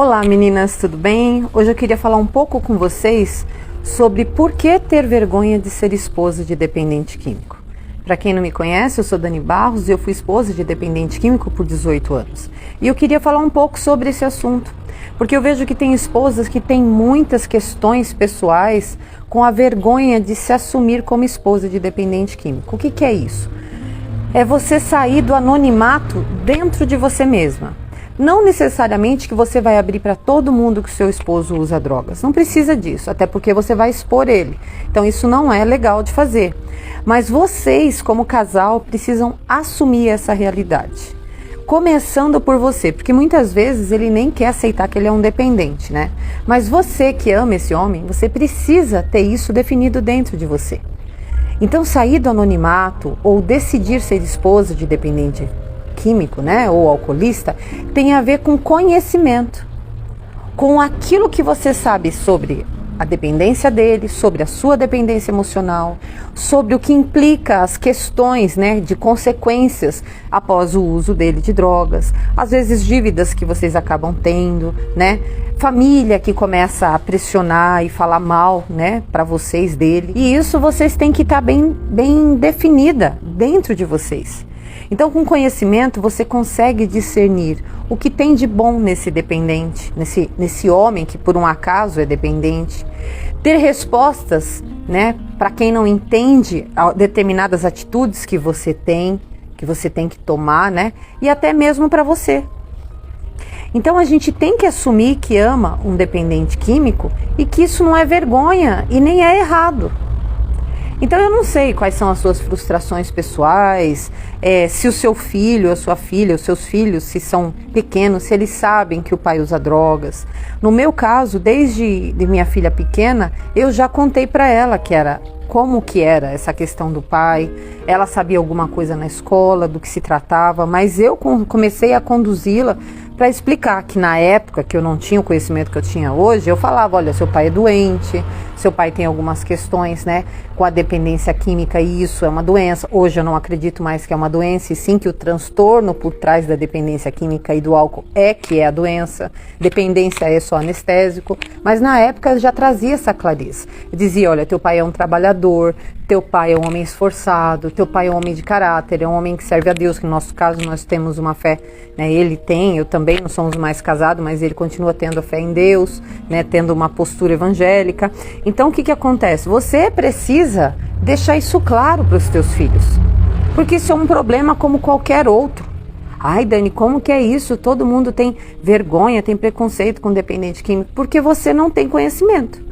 Olá meninas, tudo bem? Hoje eu queria falar um pouco com vocês sobre por que ter vergonha de ser esposa de dependente químico. Para quem não me conhece, eu sou Dani Barros e eu fui esposa de dependente químico por 18 anos. E eu queria falar um pouco sobre esse assunto, porque eu vejo que tem esposas que têm muitas questões pessoais com a vergonha de se assumir como esposa de dependente químico. O que é isso? É você sair do anonimato dentro de você mesma. Não necessariamente que você vai abrir para todo mundo que o seu esposo usa drogas. Não precisa disso, até porque você vai expor ele. Então isso não é legal de fazer. Mas vocês, como casal, precisam assumir essa realidade. Começando por você, porque muitas vezes ele nem quer aceitar que ele é um dependente, né? Mas você que ama esse homem, você precisa ter isso definido dentro de você. Então sair do anonimato ou decidir ser esposa de dependente químico, né, ou alcoolista, tem a ver com conhecimento, com aquilo que você sabe sobre a dependência dele, sobre a sua dependência emocional, sobre o que implica as questões, né, de consequências após o uso dele de drogas, às vezes dívidas que vocês acabam tendo, né, família que começa a pressionar e falar mal, né, para vocês dele, e isso vocês têm que estar bem definida dentro de vocês. Então, com conhecimento, você consegue discernir o que tem de bom nesse dependente, nesse homem que por um acaso é dependente. Ter respostas, né, para quem não entende determinadas atitudes que você tem que tomar, né, e até mesmo para você. Então, a gente tem que assumir que ama um dependente químico e que isso não é vergonha e nem é errado. Então eu não sei quais são as suas frustrações pessoais, se o seu filho, a sua filha, os seus filhos, se são pequenos, se eles sabem que o pai usa drogas. No meu caso, desde minha filha pequena, eu já contei para ela como que era essa questão do pai. Ela sabia alguma coisa na escola, do que se tratava, mas eu comecei a conduzi-la para explicar que na época que eu não tinha o conhecimento que eu tinha hoje, eu falava, olha, seu pai é doente, seu pai tem algumas questões, né, com a dependência química e isso é uma doença. Hoje eu não acredito mais que é uma doença, e sim que o transtorno por trás da dependência química e do álcool que é a doença. Dependência é só anestésico, mas na época eu já trazia essa clareza. Eu dizia, olha, teu pai é um trabalhador, teu pai é um homem esforçado, teu pai é um homem de caráter, é um homem que serve a Deus, que no nosso caso nós temos uma fé, né, ele tem, eu também não somos mais casados, mas ele continua tendo a fé em Deus, né, tendo uma postura evangélica. Então o que acontece? Você precisa deixar isso claro para os teus filhos, porque isso é um problema como qualquer outro. Ai, Dani, como que é isso? Todo mundo tem vergonha, tem preconceito com dependente químico, porque você não tem conhecimento.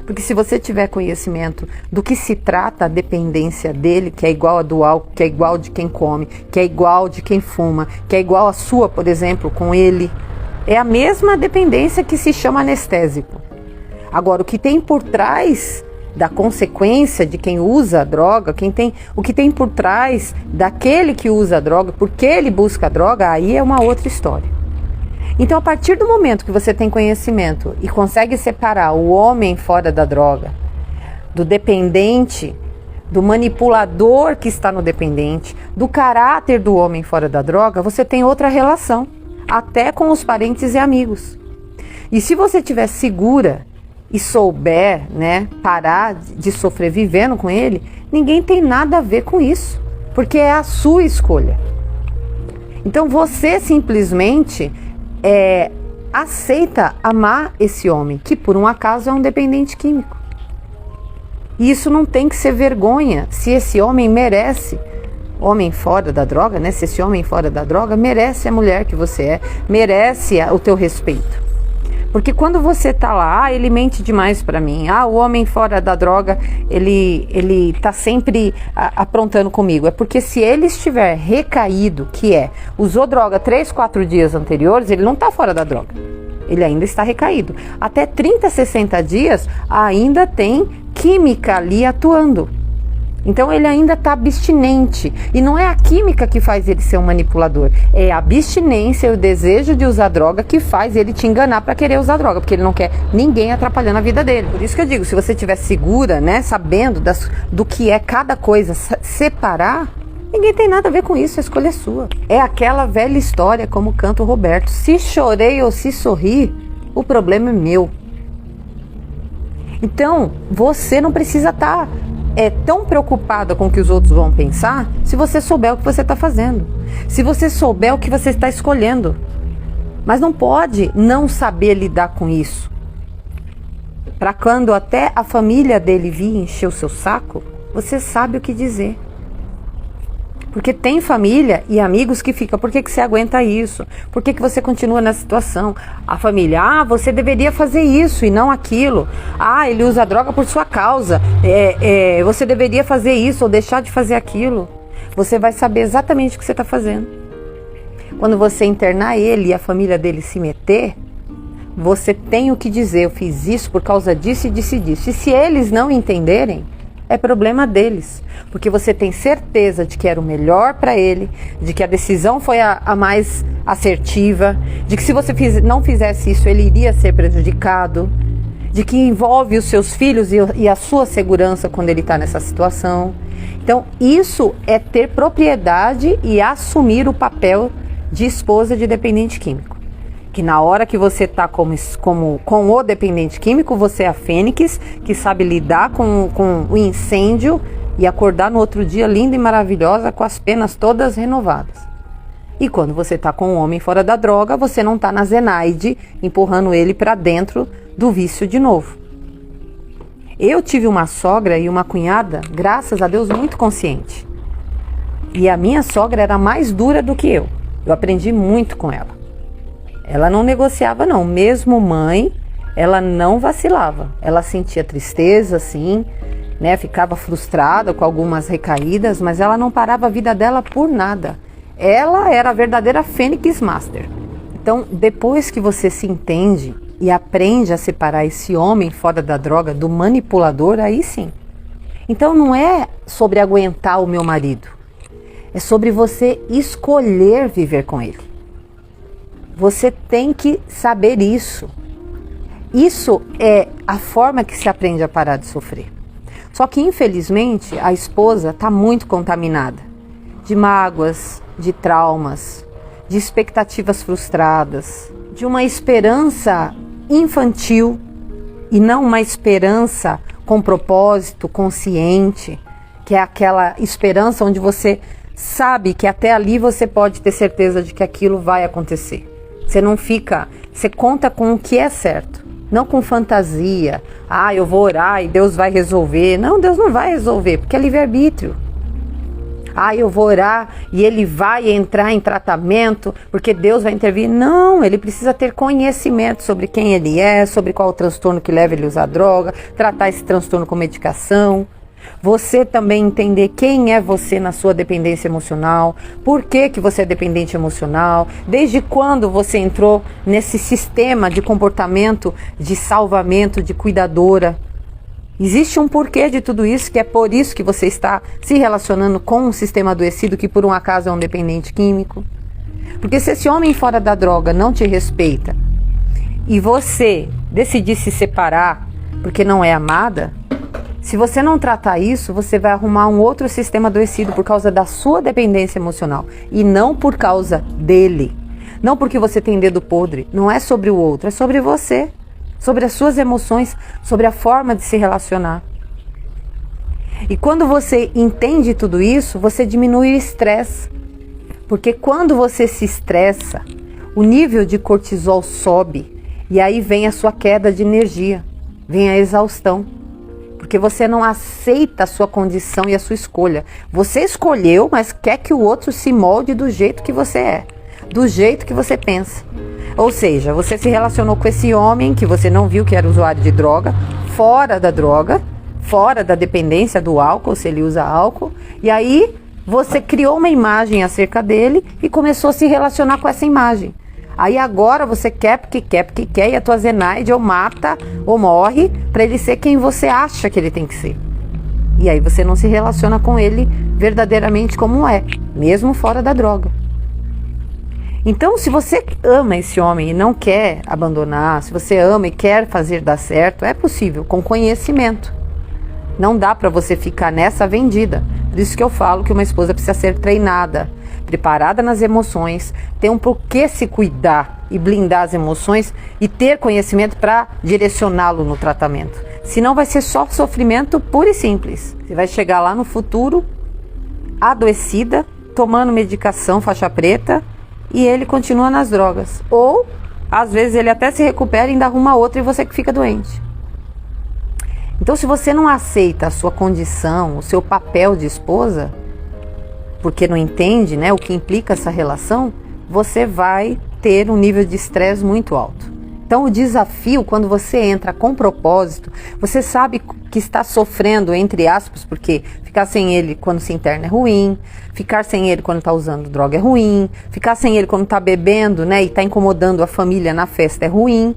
Porque se você tiver conhecimento do que se trata a dependência dele, que é igual a do álcool, que é igual de quem come, que é igual de quem fuma, que é igual a sua, por exemplo, com ele, é a mesma dependência que se chama anestésico. Agora, o que tem por trás da consequência de quem usa a droga, o que tem por trás daquele que usa a droga, porque ele busca a droga, aí é uma outra história. Então, a partir do momento que você tem conhecimento e consegue separar o homem fora da droga, do dependente, do manipulador que está no dependente, do caráter do homem fora da droga, você tem outra relação, até com os parentes e amigos. E se você estiver segura e souber, né, parar de sofrer vivendo com ele, ninguém tem nada a ver com isso, porque é a sua escolha. Então, você simplesmente aceita amar esse homem, que por um acaso é um dependente químico. E isso não tem que ser vergonha, se esse homem merece, homem fora da droga, né? Se esse homem fora da droga merece a mulher que você é, merece o teu respeito. Porque quando você tá lá, ele mente demais pra mim, o homem fora da droga, ele tá sempre aprontando comigo. É porque se ele estiver recaído, usou droga 3, 4 dias anteriores, ele não tá fora da droga. Ele ainda está recaído. Até 30, 60 dias, ainda tem química ali atuando. Então ele ainda está abstinente, e não é a química que faz ele ser um manipulador, é a abstinência e o desejo de usar droga que faz ele te enganar para querer usar droga, porque ele não quer ninguém atrapalhando a vida dele. Por isso que eu digo, se você estiver segura, né, sabendo do que é cada coisa, separar, ninguém tem nada a ver com isso, a escolha é sua. É aquela velha história, como canta o Roberto, se chorei ou se sorri, O problema é meu. Então, você não precisa estar tão preocupada com o que os outros vão pensar se você souber o que você está fazendo. Se você souber o que você está escolhendo. Mas não pode não saber lidar com isso. Para quando até a família dele vir encher o seu saco, você sabe o que dizer. Porque tem família e amigos que ficam, por que você aguenta isso? Por que você continua nessa situação? A família, você deveria fazer isso e não aquilo. Ele usa droga por sua causa. Você deveria fazer isso ou deixar de fazer aquilo. Você vai saber exatamente o que você está fazendo. Quando você internar ele e a família dele se meter, você tem o que dizer, eu fiz isso por causa disso e disso e disso. E se eles não entenderem, é problema deles, porque você tem certeza de que era o melhor para ele, de que a decisão foi a mais assertiva, de que se você não fizesse isso, ele iria ser prejudicado, de que envolve os seus filhos e a sua segurança quando ele está nessa situação. Então, isso é ter propriedade e assumir o papel de esposa de dependente químico. Que na hora que você está com o dependente químico, você é a fênix, que sabe lidar com o incêndio e acordar no outro dia linda e maravilhosa com as penas todas renovadas. E quando você está com um homem fora da droga, você não está na Zenaide empurrando ele para dentro do vício de novo. Eu tive uma sogra e uma cunhada, graças a Deus, muito consciente. E a minha sogra era mais dura do que eu. Eu aprendi muito com ela. Ela não negociava não, mesmo mãe, ela não vacilava. Ela sentia tristeza, sim, né? Ficava frustrada com algumas recaídas, mas ela não parava a vida dela por nada. Ela era a verdadeira Fênix Master. Então, depois que você se entende e aprende a separar esse homem fora da droga do manipulador, aí sim. Então não é sobre aguentar o meu marido, é sobre você escolher viver com ele. Você tem que saber isso. Isso é a forma que se aprende a parar de sofrer. Só que, infelizmente, a esposa está muito contaminada de mágoas, de traumas, de expectativas frustradas, de uma esperança infantil e não uma esperança com propósito, consciente, que é aquela esperança onde você sabe que até ali você pode ter certeza de que aquilo vai acontecer. Você não fica, você conta com o que é certo, não com fantasia. Eu vou orar e Deus vai resolver. Não, Deus não vai resolver, porque é livre-arbítrio. Eu vou orar e ele vai entrar em tratamento, porque Deus vai intervir. Não, ele precisa ter conhecimento sobre quem ele é, sobre qual o transtorno que leva ele a usar droga, tratar esse transtorno com medicação. Você também entender quem é você na sua dependência emocional, por que você é dependente emocional, desde quando você entrou nesse sistema de comportamento, de salvamento, de cuidadora. Existe um porquê de tudo isso, que é por isso que você está se relacionando com um sistema adoecido que por um acaso é um dependente químico. Porque se esse homem fora da droga não te respeita e você decidir se separar porque não é amada, se você não tratar isso, você vai arrumar um outro sistema adoecido por causa da sua dependência emocional e não por causa dele. Não porque você tem dedo podre, não é sobre o outro, é sobre você, sobre as suas emoções, sobre a forma de se relacionar. E quando você entende tudo isso, você diminui o estresse. Porque quando você se estressa, o nível de cortisol sobe e aí vem a sua queda de energia, vem a exaustão. Porque você não aceita a sua condição e a sua escolha. Você escolheu, mas quer que o outro se molde do jeito que você é, do jeito que você pensa. Ou seja, você se relacionou com esse homem que você não viu que era usuário de droga, fora da dependência do álcool, se ele usa álcool, e aí você criou uma imagem acerca dele e começou a se relacionar com essa imagem. Aí agora você quer porque quer, e a tua Zenaide ou mata ou morre para ele ser quem você acha que ele tem que ser. E aí você não se relaciona com ele verdadeiramente como é, mesmo fora da droga. Então, se você ama esse homem e não quer abandonar, se você ama e quer fazer dar certo, é possível, com conhecimento. Não dá para você ficar nessa vendida. Por isso que eu falo que uma esposa precisa ser treinada, preparada nas emoções, ter um porquê se cuidar, e blindar as emoções e ter conhecimento para direcioná-lo no tratamento. Senão vai ser só sofrimento puro e simples. Você vai chegar lá no futuro adoecida, tomando medicação faixa preta, e ele continua nas drogas. Ou, às vezes, ele até se recupera e ainda arruma outra e você que fica doente. Então, se você não aceita a sua condição, o seu papel de esposa, porque não entende, né, o que implica essa relação, você vai ter um nível de estresse muito alto. Então, o desafio, quando você entra com propósito, você sabe que está sofrendo, entre aspas, porque ficar sem ele quando se interna é ruim, ficar sem ele quando está usando droga é ruim, ficar sem ele quando está bebendo, né, e está incomodando a família na festa é ruim.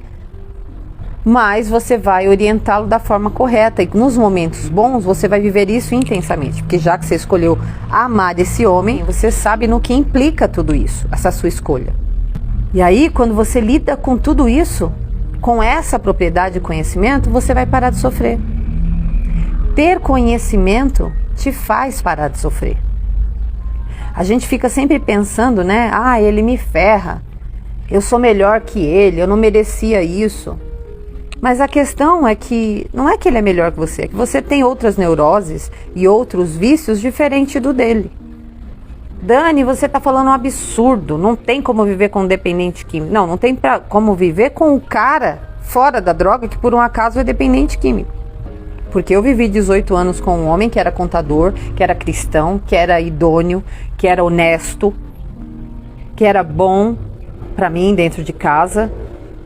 Mas você vai orientá-lo da forma correta e nos momentos bons você vai viver isso intensamente, porque já que você escolheu amar esse homem, você sabe no que implica tudo isso, essa sua escolha. E aí, quando você lida com tudo isso, com essa propriedade e conhecimento, você vai parar de sofrer. Ter conhecimento te faz parar de sofrer. A gente fica sempre pensando, né? Ah, ele me ferra, eu sou melhor que ele, eu não merecia isso. Mas a questão é que não é que ele é melhor que você, é que você tem outras neuroses e outros vícios diferentes do dele. Dani, você está falando um absurdo, não tem como viver com um dependente químico. Não tem como viver com um cara fora da droga que por um acaso é dependente químico. Porque eu vivi 18 anos com um homem que era contador, que era cristão, que era idôneo, que era honesto, que era bom para mim dentro de casa.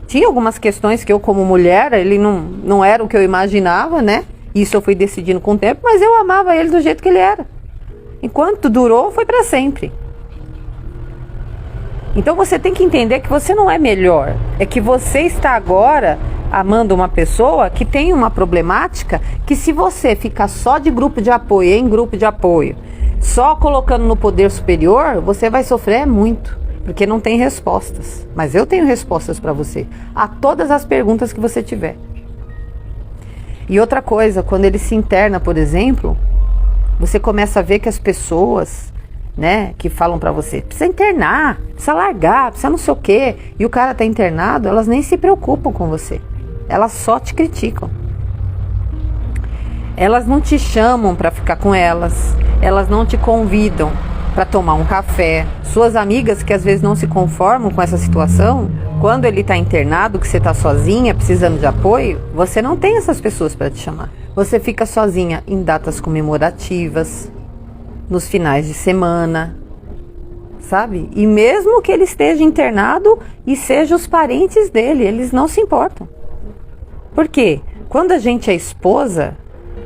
Tinha algumas questões que eu, como mulher, ele não era o que eu imaginava, né? Isso eu fui decidindo com o tempo, mas eu amava ele do jeito que ele era. Enquanto durou, foi para sempre. Então você tem que entender que você não é melhor. É que você está agora amando uma pessoa que tem uma problemática que, se você ficar só de grupo de apoio, em grupo de apoio, só colocando no poder superior, você vai sofrer muito. Porque não tem respostas. Mas eu tenho respostas para você. A todas as perguntas que você tiver. E outra coisa, quando ele se interna, por exemplo, você começa a ver que as pessoas, né, que falam para você, precisa internar, precisa largar, precisa não sei o quê, e o cara tá internado, elas nem se preocupam com você. Elas só te criticam. Elas não te chamam para ficar com elas. Elas não te convidam para tomar um café. Suas amigas que às vezes não se conformam com essa situação, quando ele está internado, que você está sozinha, precisando de apoio, você não tem essas pessoas para te chamar. Você fica sozinha em datas comemorativas, nos finais de semana, sabe? E mesmo que ele esteja internado e sejam os parentes dele, eles não se importam. Por quê? Quando a gente é esposa,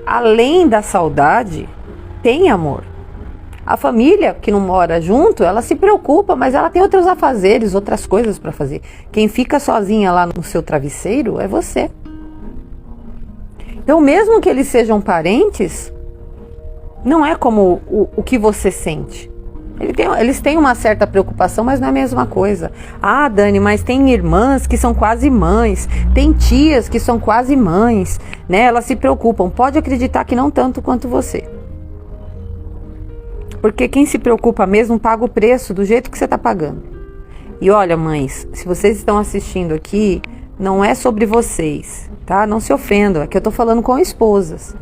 além da saudade, tem amor. A família que não mora junto, ela se preocupa, mas ela tem outros afazeres, outras coisas para fazer. Quem fica sozinha lá no seu travesseiro é você. Então, mesmo que eles sejam parentes, não é como o que você sente. Eles têm uma certa preocupação, mas não é a mesma coisa. Ah, Dani, mas tem irmãs que são quase mães, tem tias que são quase mães, né? Elas se preocupam. Pode acreditar que não tanto quanto você. Porque quem se preocupa mesmo paga o preço do jeito que você está pagando. E olha, mães, se vocês estão assistindo aqui, não é sobre vocês, tá? Não se ofendam, é que eu estou falando com esposas.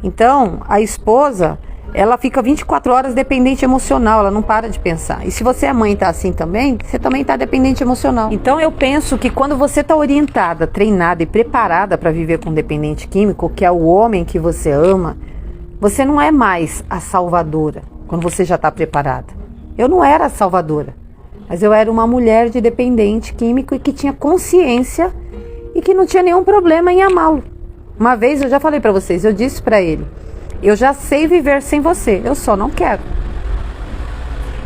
Então, a esposa, ela fica 24 horas dependente emocional, ela não para de pensar. E se você é mãe e está assim também, você também está dependente emocional. Então, eu penso que quando você está orientada, treinada e preparada para viver com um dependente químico, que é o homem que você ama, você não é mais a salvadora. Quando você já está preparada. Eu não era a salvadora, mas eu era uma mulher de dependente químico e que tinha consciência e que não tinha nenhum problema em amá-lo. Uma vez eu já falei para vocês, eu disse para ele, eu já sei viver sem você, eu só não quero.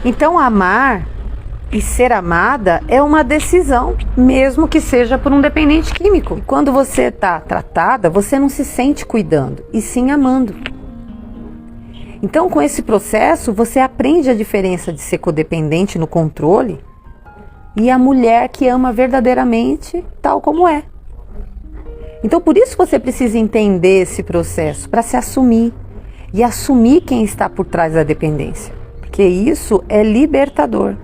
Então amar e ser amada é uma decisão, mesmo que seja por um dependente químico. E quando você está tratada, você não se sente cuidando, e sim amando. Então, com esse processo, você aprende a diferença de ser codependente no controle e a mulher que ama verdadeiramente tal como é. Então, por isso você precisa entender esse processo, para se assumir e assumir quem está por trás da dependência. Porque isso é libertador.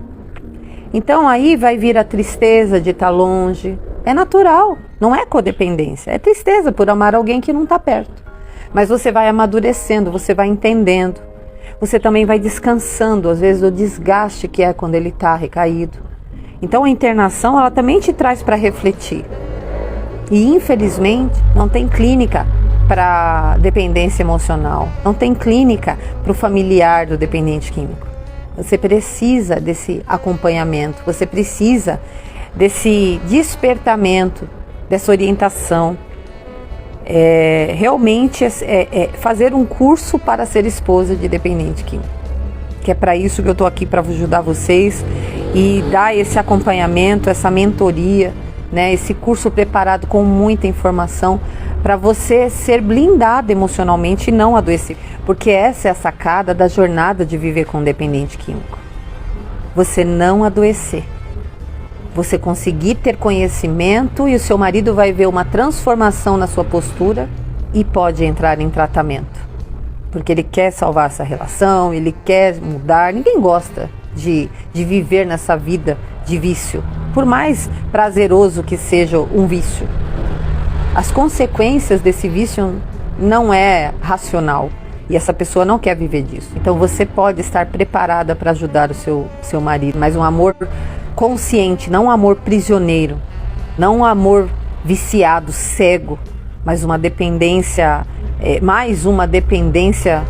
Então aí vai vir a tristeza de estar longe. É natural, não é codependência, é tristeza por amar alguém que não está perto. Mas você vai amadurecendo, você vai entendendo. Você também vai descansando, às vezes, do desgaste que é quando ele está recaído. Então a internação, ela também te traz para refletir. E infelizmente não tem clínica para dependência emocional, não tem clínica para o familiar do dependente químico. Você precisa desse acompanhamento, você precisa desse despertamento, dessa orientação. Realmente fazer um curso para ser esposa de dependente químico. Que é para isso que eu estou aqui, para ajudar vocês e dar esse acompanhamento, essa mentoria, né, esse curso preparado com muita informação para você ser blindado emocionalmente e não adoecer. Porque essa é a sacada da jornada de viver com um dependente químico. Você não adoecer. Você conseguir ter conhecimento e o seu marido vai ver uma transformação na sua postura e pode entrar em tratamento. Porque ele quer salvar essa relação, ele quer mudar. Ninguém gosta de viver nessa vida de vício, por mais prazeroso que seja um vício. As consequências desse vício não é racional e essa pessoa não quer viver disso. Então você pode estar preparada para ajudar o seu marido, mas um amor consciente, não um amor prisioneiro, não um amor viciado, cego, mas uma dependência, mais uma dependência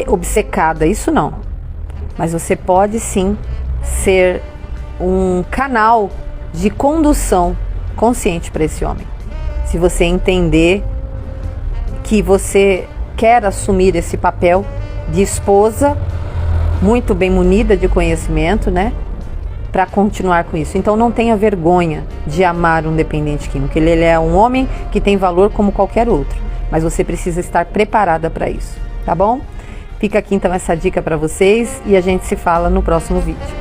obcecada, isso não. Mas você pode sim ser um canal de condução consciente para esse homem. Se você entender que você quer assumir esse papel de esposa, muito bem munida de conhecimento, né? Para continuar com isso. Então não tenha vergonha de amar um dependente químico. Ele é um homem que tem valor como qualquer outro. Mas você precisa estar preparada para isso, tá bom? Fica aqui então essa dica para vocês e a gente se fala no próximo vídeo.